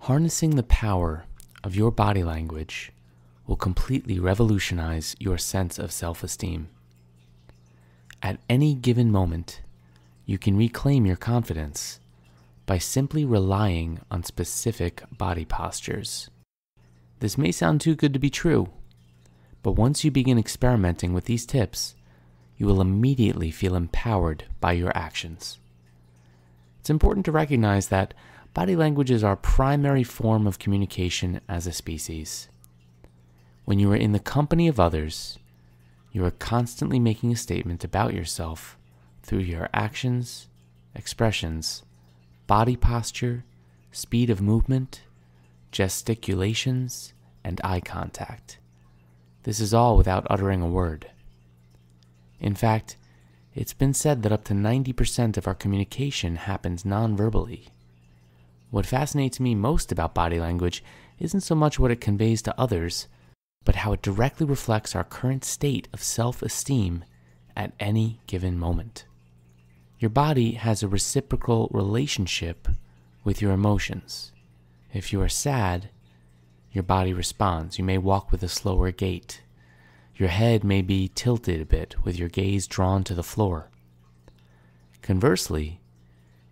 Harnessing the power of your body language will completely revolutionize your sense of self-esteem. At any given moment, you can reclaim your confidence by simply relying on specific body postures. This may sound too good to be true, but once you begin experimenting with these tips, you will immediately feel empowered by your actions. It's important to recognize that body language is our primary form of communication as a species. When you are in the company of others, you are constantly making a statement about yourself through your actions, expressions, body posture, speed of movement, gesticulations, and eye contact. This is all without uttering a word. In fact, it's been said that up to 90% of our communication happens non-verbally. What fascinates me most about body language isn't so much what it conveys to others, but how it directly reflects our current state of self-esteem at any given moment. Your body has a reciprocal relationship with your emotions. If you are sad, your body responds. You may walk with a slower gait. Your head may be tilted a bit with your gaze drawn to the floor. Conversely,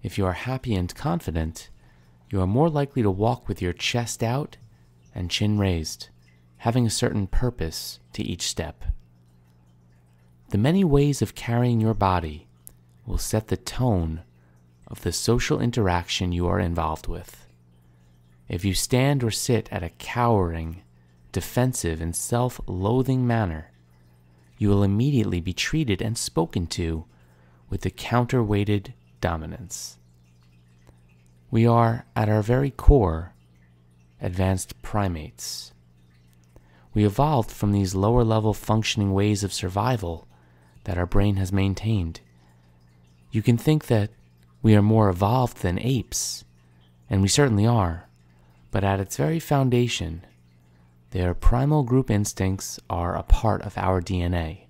if you are happy and confident, you are more likely to walk with your chest out and chin raised, having a certain purpose to each step. The many ways of carrying your body will set the tone of the social interaction you are involved with. If you stand or sit at a cowering, defensive, and self-loathing manner, you will immediately be treated and spoken to with the counterweighted dominance. We are, at our very core, advanced primates. We evolved from these lower-level functioning ways of survival that our brain has maintained. You can think that we are more evolved than apes, and we certainly are, but at its very foundation, their primal group instincts are a part of our DNA.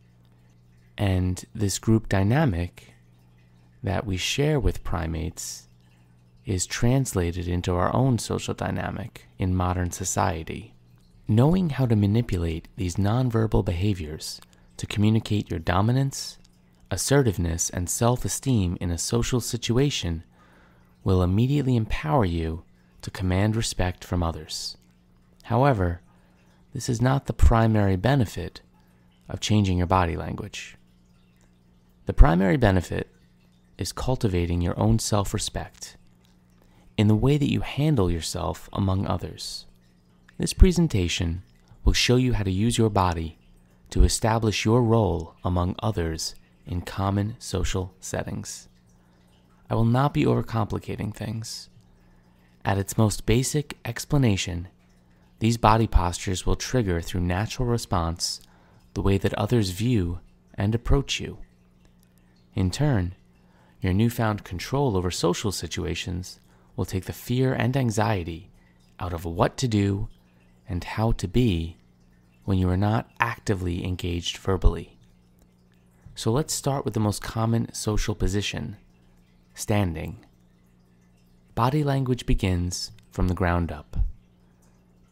And this group dynamic that we share with primates is translated into our own social dynamic in modern society. Knowing how to manipulate these nonverbal behaviors to communicate your dominance, assertiveness, and self-esteem in a social situation will immediately empower you to command respect from others. However, this is not the primary benefit of changing your body language. The primary benefit is cultivating your own self-respect in the way that you handle yourself among others. This presentation will show you how to use your body to establish your role among others in common social settings. I will not be overcomplicating things. At its most basic explanation, these body postures will trigger through natural response the way that others view and approach you. In turn, your newfound control over social situations will take the fear and anxiety out of what to do and how to be when you are not actively engaged verbally. So let's start with the most common social position, standing. Body language begins from the ground up.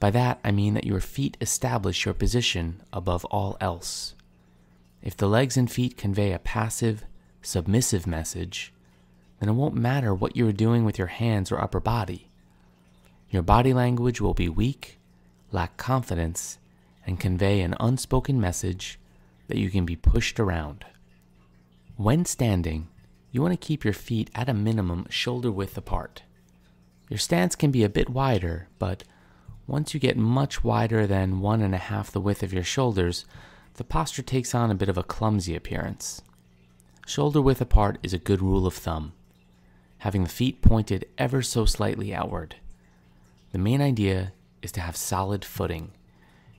By that, I mean that your feet establish your position above all else. If the legs and feet convey a passive, submissive message, then it won't matter what you're doing with your hands or upper body. Your body language will be weak, lack confidence, and convey an unspoken message that you can be pushed around. When standing, you want to keep your feet at a minimum shoulder width apart. Your stance can be a bit wider, but once you get much wider than 1.5 the width of your shoulders, the posture takes on a bit of a clumsy appearance. Shoulder width apart is a good rule of thumb, having the feet pointed ever so slightly outward. The main idea is to have solid footing.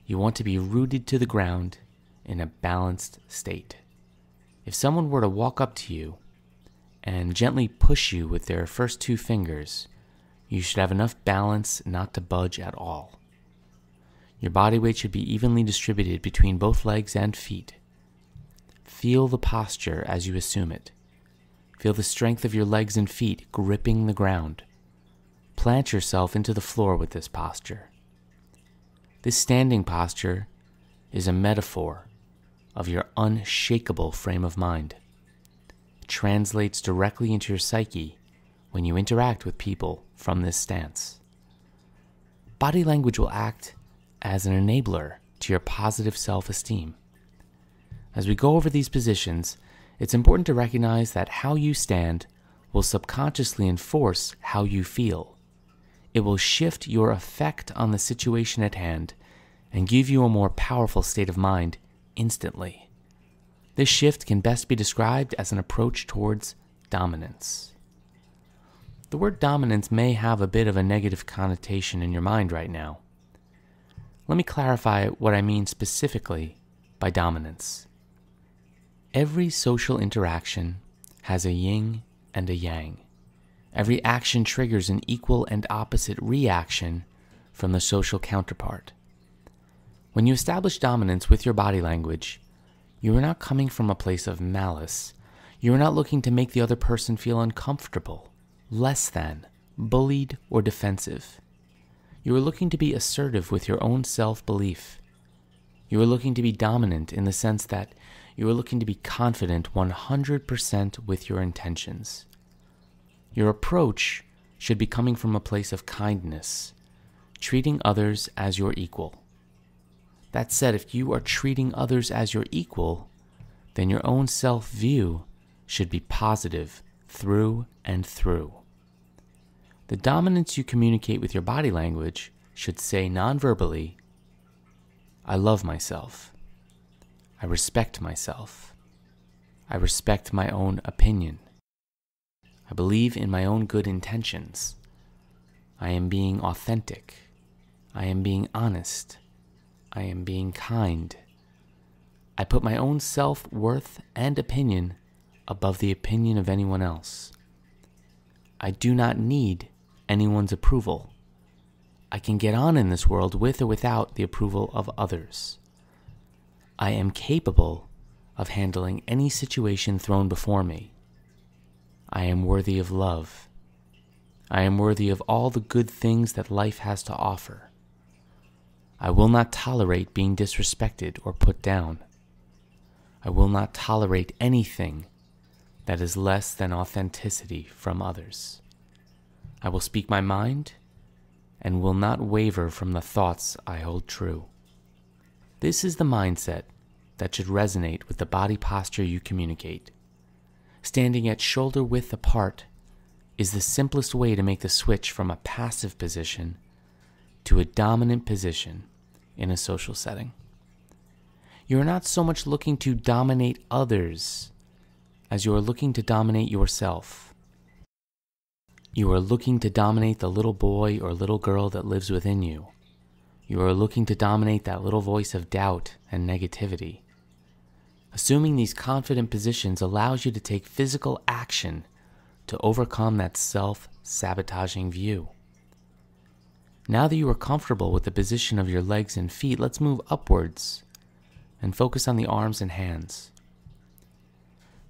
You want to be rooted to the ground in a balanced state. If someone were to walk up to you and gently push you with their first 2 fingers, you should have enough balance not to budge at all. Your body weight should be evenly distributed between both legs and feet. Feel the posture as you assume it. Feel the strength of your legs and feet gripping the ground. plant yourself into the floor with this posture. This standing posture is a metaphor of your unshakable frame of mind. It translates directly into your psyche when you interact with people from this stance. Body language will act as an enabler to your positive self-esteem. As we go over these positions, it's important to recognize that how you stand will subconsciously enforce how you feel. It will shift your effect on the situation at hand and give you a more powerful state of mind instantly. This shift can best be described as an approach towards dominance. The word dominance may have a bit of a negative connotation in your mind right now. Let me clarify what I mean specifically by dominance. Every social interaction has a yin and a yang. Every action triggers an equal and opposite reaction from the social counterpart. When you establish dominance with your body language, you are not coming from a place of malice. You are not looking to make the other person feel uncomfortable, less than, bullied, or defensive. You are looking to be assertive with your own self-belief. You are looking to be dominant in the sense that you are looking to be confident 100% with your intentions. Your approach should be coming from a place of kindness, treating others as your equal. That said, if you are treating others as your equal, then your own self-view should be positive through and through. The dominance you communicate with your body language should say non-verbally, I love myself. I respect myself. I respect my own opinion. I believe in my own good intentions. I am being authentic. I am being honest. I am being kind. I put my own self-worth and opinion above the opinion of anyone else. I do not need anyone's approval. I can get on in this world with or without the approval of others. I am capable of handling any situation thrown before me. I am worthy of love. I am worthy of all the good things that life has to offer. I will not tolerate being disrespected or put down. I will not tolerate anything that is less than authenticity from others. I will speak my mind and will not waver from the thoughts I hold true. This is the mindset that should resonate with the body posture you communicate. Standing at shoulder width apart is the simplest way to make the switch from a passive position to a dominant position in a social setting. You are not so much looking to dominate others as you are looking to dominate yourself. You are looking to dominate the little boy or little girl that lives within you. You are looking to dominate that little voice of doubt and negativity. Assuming these confident positions allows you to take physical action to overcome that self-sabotaging view. Now that you are comfortable with the position of your legs and feet, let's move upwards and focus on the arms and hands.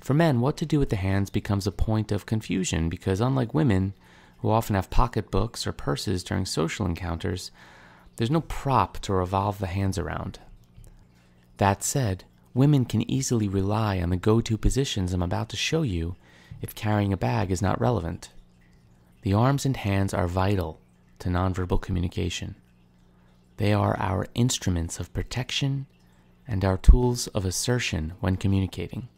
For men, what to do with the hands becomes a point of confusion because unlike women, who often have pocketbooks or purses during social encounters, there's no prop to revolve the hands around. That said, women can easily rely on the go-to positions I'm about to show you if carrying a bag is not relevant. The arms and hands are vital to nonverbal communication. They are our instruments of protection and our tools of assertion when communicating.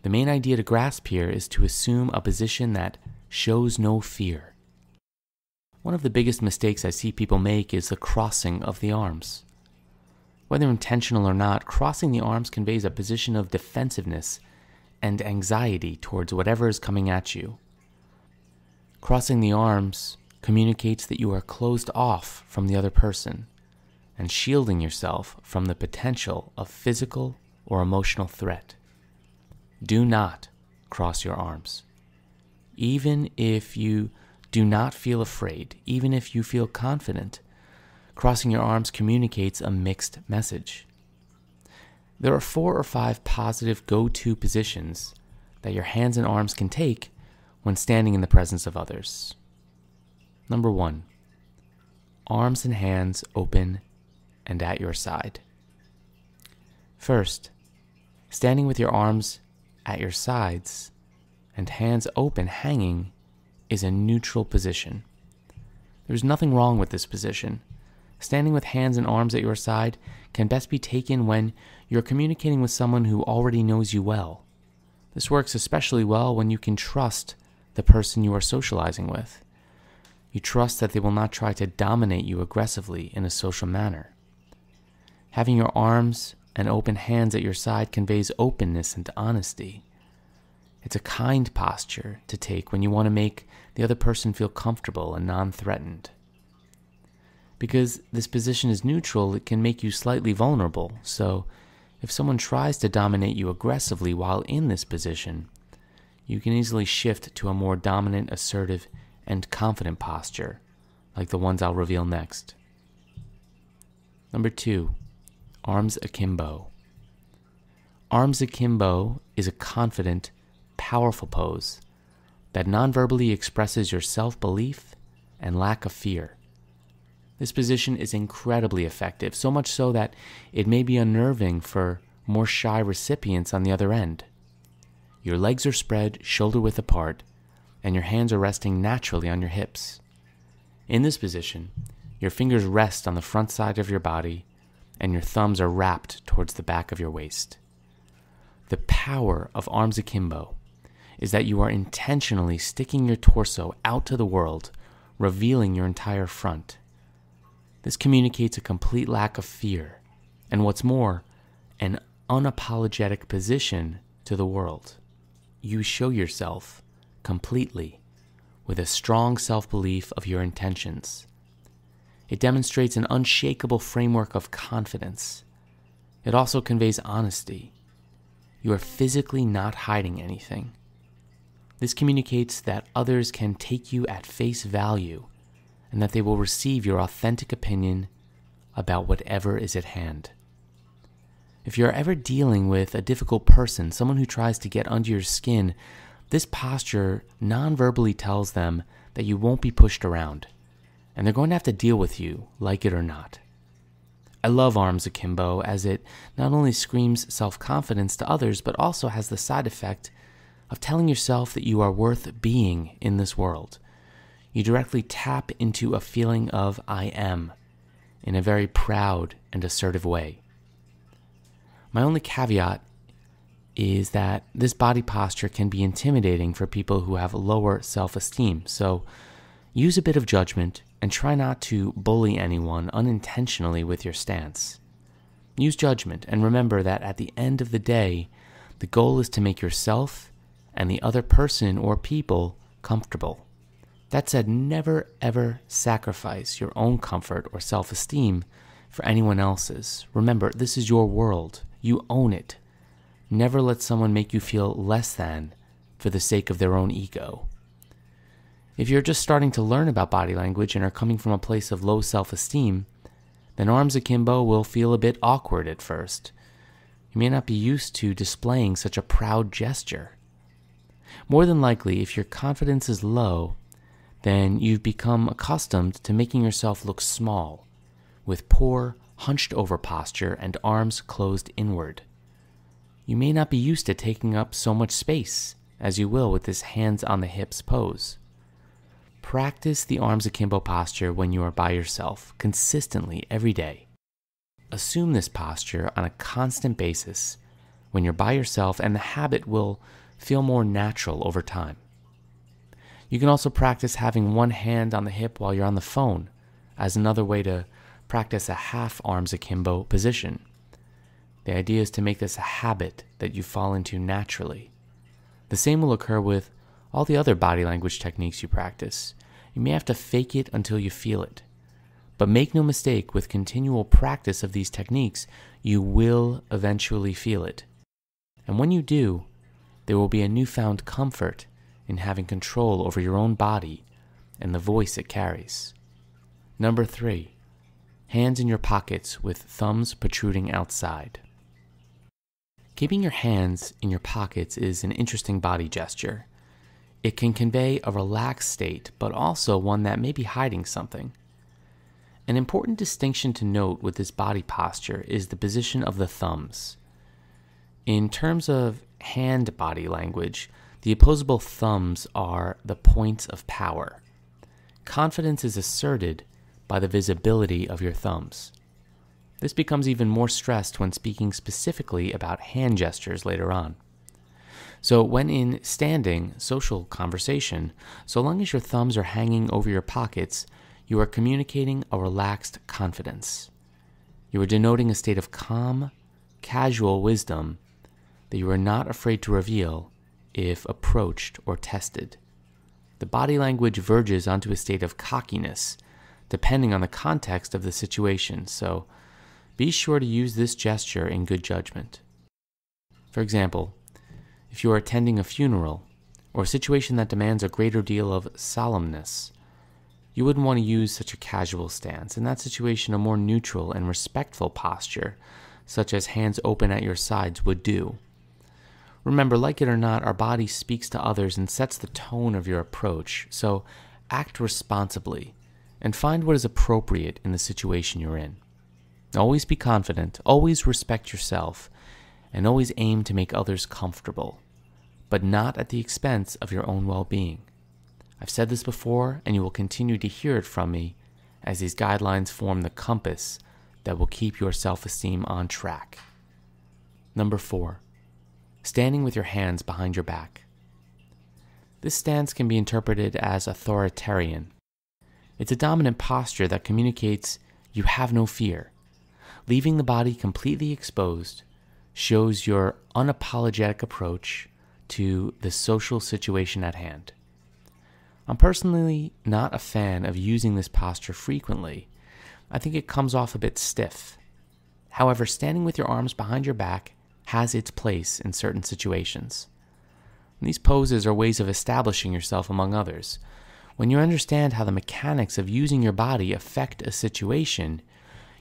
The main idea to grasp here is to assume a position that shows no fear. One of the biggest mistakes I see people make is the crossing of the arms. Whether intentional or not, crossing the arms conveys a position of defensiveness and anxiety towards whatever is coming at you. Crossing the arms communicates that you are closed off from the other person and shielding yourself from the potential of physical or emotional threat. Do not cross your arms. Even if you do not feel afraid, even if you feel confident, crossing your arms communicates a mixed message. There are 4 or 5 positive go-to positions that your hands and arms can take when standing in the presence of others. Number 1, arms and hands open and at your side. First, standing with your arms at your sides and hands open hanging is a neutral position. There's nothing wrong with this position. Standing with hands and arms at your side can best be taken when you're communicating with someone who already knows you well. This works especially well when you can trust the person you are socializing with. You trust that they will not try to dominate you aggressively in a social manner. Having your arms and open hands at your side conveys openness and honesty. It's a kind posture to take when you want to make the other person feel comfortable and non-threatened. Because this position is neutral, it can make you slightly vulnerable, so if someone tries to dominate you aggressively while in this position, you can easily shift to a more dominant, assertive, and confident posture, like the ones I'll reveal next. Number 2, arms akimbo. Arms akimbo is a confident, powerful pose that non-verbally expresses your self-belief and lack of fear. This position is incredibly effective, so much so that it may be unnerving for more shy recipients on the other end. Your legs are spread shoulder-width apart, and your hands are resting naturally on your hips. In this position, your fingers rest on the front side of your body, and your thumbs are wrapped towards the back of your waist. The power of arms akimbo is that you are intentionally sticking your torso out to the world, revealing your entire front. This communicates a complete lack of fear, and what's more, an unapologetic position to the world. You show yourself completely with a strong self-belief of your intentions. It demonstrates an unshakable framework of confidence. It also conveys honesty. You are physically not hiding anything. This communicates that others can take you at face value and that they will receive your authentic opinion about whatever is at hand. If you're ever dealing with a difficult person, someone who tries to get under your skin, this posture non-verbally tells them that you won't be pushed around, and they're going to have to deal with you, like it or not. I love arms akimbo as it not only screams self-confidence to others, but also has the side effect of telling yourself that you are worth being in this world. You directly tap into a feeling of I am in a very proud and assertive way. My only caveat is that this body posture can be intimidating for people who have lower self-esteem, so use a bit of judgment and try not to bully anyone unintentionally with your stance. Use judgment and remember that at the end of the day, the goal is to make yourself and the other person or people comfortable. That said, never ever sacrifice your own comfort or self-esteem for anyone else's. Remember, this is your world. You own it. Never let someone make you feel less than for the sake of their own ego. If you're just starting to learn about body language and are coming from a place of low self-esteem, then arms akimbo will feel a bit awkward at first. You may not be used to displaying such a proud gesture. More than likely, if your confidence is low, then you've become accustomed to making yourself look small, with poor, hunched-over posture and arms closed inward. You may not be used to taking up so much space as you will with this hands-on-the-hips pose. Practice the arms akimbo posture when you are by yourself, consistently every day. Assume this posture on a constant basis when you're by yourself, and the habit will feel more natural over time. You can also practice having one hand on the hip while you're on the phone as another way to practice a half arms akimbo position. The idea is to make this a habit that you fall into naturally. The same will occur with all the other body language techniques you practice. You may have to fake it until you feel it. But make no mistake, with continual practice of these techniques, you will eventually feel it. And when you do, there will be a newfound comfort in having control over your own body and the voice it carries. Number 3, hands in your pockets with thumbs protruding outside. Keeping your hands in your pockets is an interesting body gesture. It can convey a relaxed state, but also one that may be hiding something. An important distinction to note with this body posture is the position of the thumbs. In terms of hand body language, the opposable thumbs are the points of power. Confidence is asserted by the visibility of your thumbs. This becomes even more stressed when speaking specifically about hand gestures later on. So when in standing social conversation, so long as your thumbs are hanging over your pockets, you are communicating a relaxed confidence. You are denoting a state of calm, casual wisdom that you are not afraid to reveal if approached or tested. The body language verges onto a state of cockiness, depending on the context of the situation, so be sure to use this gesture in good judgment. For example, if you are attending a funeral or a situation that demands a greater deal of solemnness, you wouldn't want to use such a casual stance. In that situation, a more neutral and respectful posture, such as hands open at your sides, would do. Remember, like it or not, our body speaks to others and sets the tone of your approach, so act responsibly and find what is appropriate in the situation you're in. Always be confident, always respect yourself, and always aim to make others comfortable, but not at the expense of your own well-being. I've said this before, and you will continue to hear it from me as these guidelines form the compass that will keep your self-esteem on track. Number 4, standing with your hands behind your back. This stance can be interpreted as authoritarian. It's a dominant posture that communicates you have no fear. Leaving the body completely exposed shows your unapologetic approach to the social situation at hand. I'm personally not a fan of using this posture frequently. I think it comes off a bit stiff. However, standing with your arms behind your back has its place in certain situations. These poses are ways of establishing yourself among others. When you understand how the mechanics of using your body affect a situation,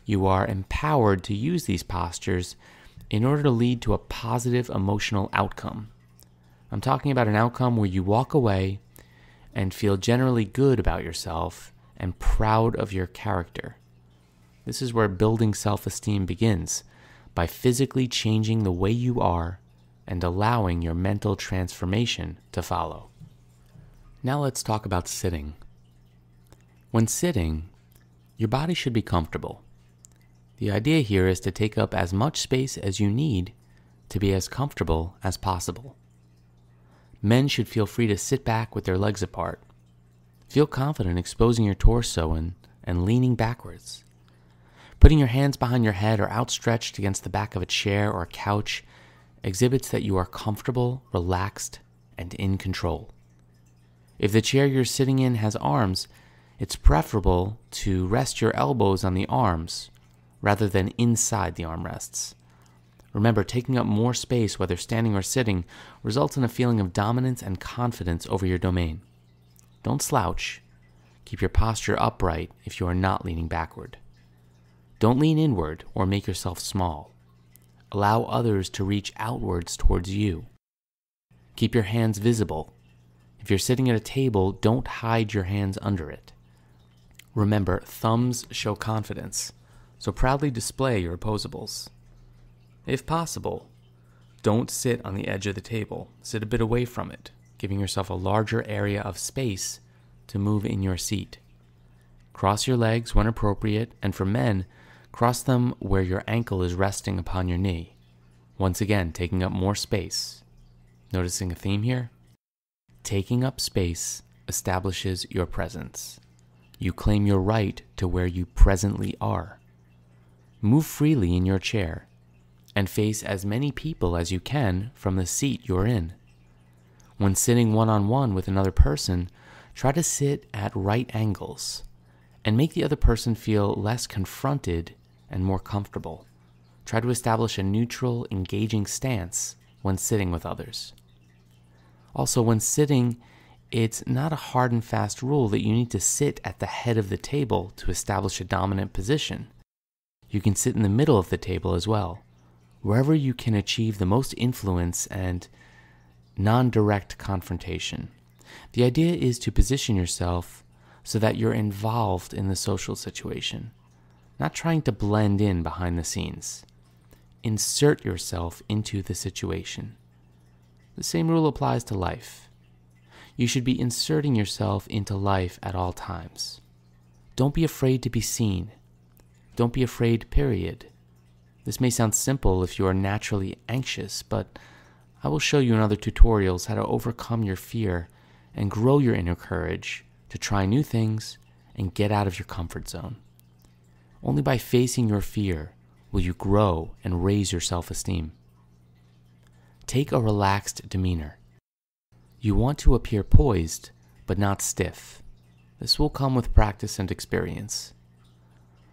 you are empowered to use these postures in order to lead to a positive emotional outcome. I'm talking about an outcome where you walk away and feel generally good about yourself and proud of your character. This is where building self-esteem begins, by physically changing the way you are and allowing your mental transformation to follow. Now let's talk about sitting. When sitting, your body should be comfortable. The idea here is to take up as much space as you need to be as comfortable as possible. Men should feel free to sit back with their legs apart. Feel confident exposing your torso and leaning backwards. Putting your hands behind your head or outstretched against the back of a chair or a couch exhibits that you are comfortable, relaxed, and in control. If the chair you're sitting in has arms, it's preferable to rest your elbows on the arms rather than inside the armrests. Remember, taking up more space, whether standing or sitting, results in a feeling of dominance and confidence over your domain. Don't slouch. Keep your posture upright if you are not leaning backward. Don't lean inward or make yourself small. Allow others to reach outwards towards you. Keep your hands visible. If you're sitting at a table, don't hide your hands under it. Remember, thumbs show confidence, so proudly display your opposables. If possible, don't sit on the edge of the table. Sit a bit away from it, giving yourself a larger area of space to move in your seat. Cross your legs when appropriate, and for men, cross them where your ankle is resting upon your knee. Once again, taking up more space. Noticing a theme here? Taking up space establishes your presence. You claim your right to where you presently are. Move freely in your chair and face as many people as you can from the seat you're in. When sitting one-on-one with another person, try to sit at right angles and make the other person feel less confronted and more comfortable. Try to establish a neutral, engaging stance when sitting with others. Also, when sitting, it's not a hard and fast rule that you need to sit at the head of the table to establish a dominant position. You can sit in the middle of the table as well, wherever you can achieve the most influence and non-direct confrontation. The idea is to position yourself so that you're involved in the social situation, not trying to blend in behind the scenes. Insert yourself into the situation. The same rule applies to life. You should be inserting yourself into life at all times. Don't be afraid to be seen. Don't be afraid, period. This may sound simple if you are naturally anxious, but I will show you in other tutorials how to overcome your fear and grow your inner courage to try new things and get out of your comfort zone. Only by facing your fear will you grow and raise your self-esteem. Take a relaxed demeanor. You want to appear poised, but not stiff. This will come with practice and experience.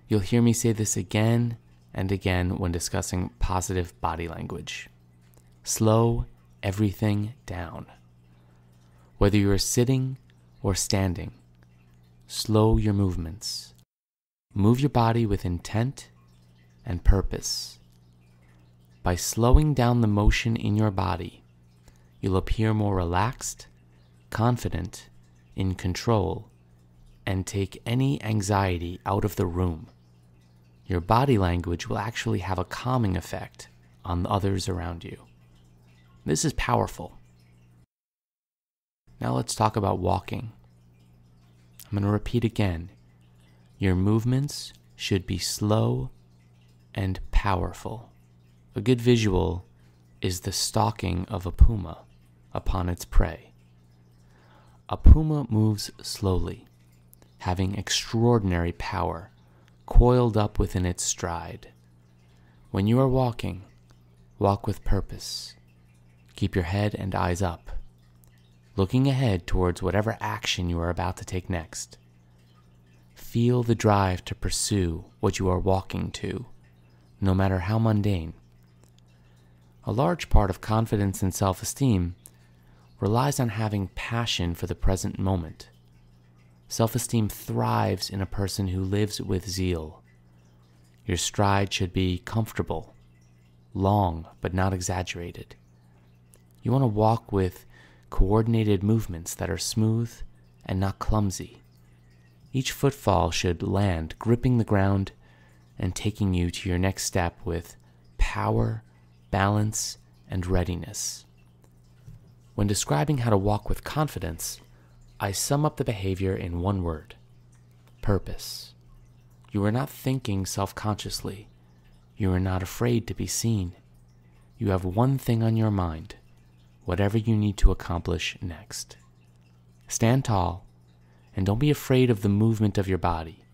You'll hear me say this again and again when discussing positive body language. Slow everything down. Whether you are sitting or standing, slow your movements. Move your body with intent and purpose. By slowing down the motion in your body, you'll appear more relaxed, confident, in control, and take any anxiety out of the room. Your body language will actually have a calming effect on others around you. This is powerful. Now let's talk about walking. I'm going to repeat again. Your movements should be slow and powerful. A good visual is the stalking of a puma upon its prey. A puma moves slowly, having extraordinary power coiled up within its stride. When you are walking, walk with purpose. Keep your head and eyes up, looking ahead towards whatever action you are about to take next. Feel the drive to pursue what you are walking to, no matter how mundane. A large part of confidence and self-esteem relies on having passion for the present moment. Self-esteem thrives in a person who lives with zeal. Your stride should be comfortable, long but not exaggerated. You want to walk with coordinated movements that are smooth and not clumsy. Each footfall should land gripping the ground and taking you to your next step with power, balance, and readiness. When describing how to walk with confidence, I sum up the behavior in one word: purpose. You are not thinking self-consciously. You are not afraid to be seen. You have one thing on your mind: whatever you need to accomplish next. Stand tall, and don't be afraid of the movement of your body.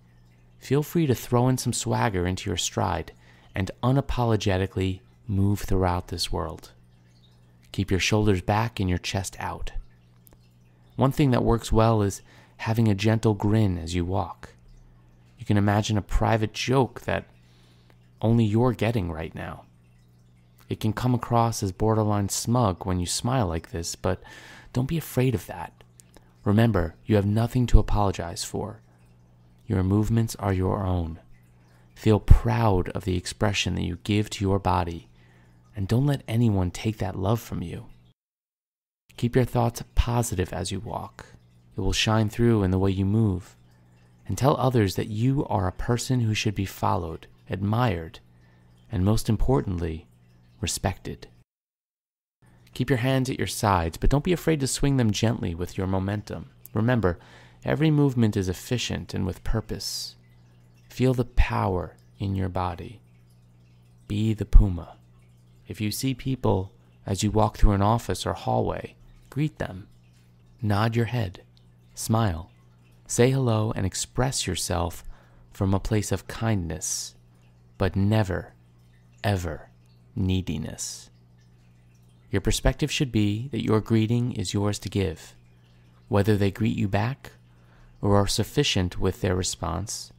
Feel free to throw in some swagger into your stride and unapologetically move throughout this world. Keep your shoulders back and your chest out. One thing that works well is having a gentle grin as you walk. You can imagine a private joke that only you're getting right now. It can come across as borderline smug when you smile like this, but don't be afraid of that. Remember, you have nothing to apologize for. Your movements are your own. Feel proud of the expression that you give to your body, and don't let anyone take that love from you. Keep your thoughts positive as you walk. It will shine through in the way you move, and tell others that you are a person who should be followed, admired, and most importantly, respected. Keep your hands at your sides, but don't be afraid to swing them gently with your momentum. Remember, every movement is efficient and with purpose. Feel the power in your body. Be the puma. If you see people as you walk through an office or hallway, greet them. Nod your head. Smile. Say hello and express yourself from a place of kindness, but never, ever neediness. Your perspective should be that your greeting is yours to give. Whether they greet you back or are sufficient with their response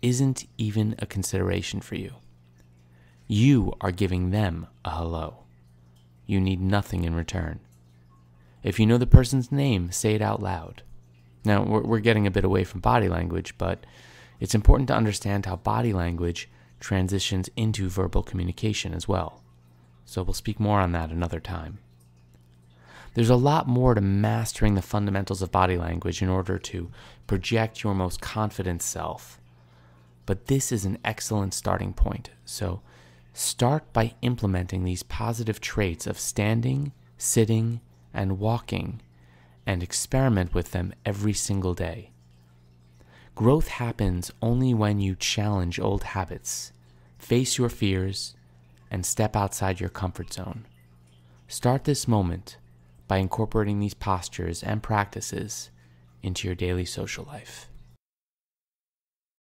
isn't even a consideration for you. You are giving them a hello. You need nothing in return. If you know the person's name, say it out loud. Now, we're getting a bit away from body language, but it's important to understand how body language transitions into verbal communication as well. So we'll speak more on that another time. There's a lot more to mastering the fundamentals of body language in order to project your most confident self. But this is an excellent starting point. So start by implementing these positive traits of standing, sitting, and walking, and experiment with them every single day. Growth happens only when you challenge old habits, face your fears, and step outside your comfort zone. Start this moment by incorporating these postures and practices into your daily social life.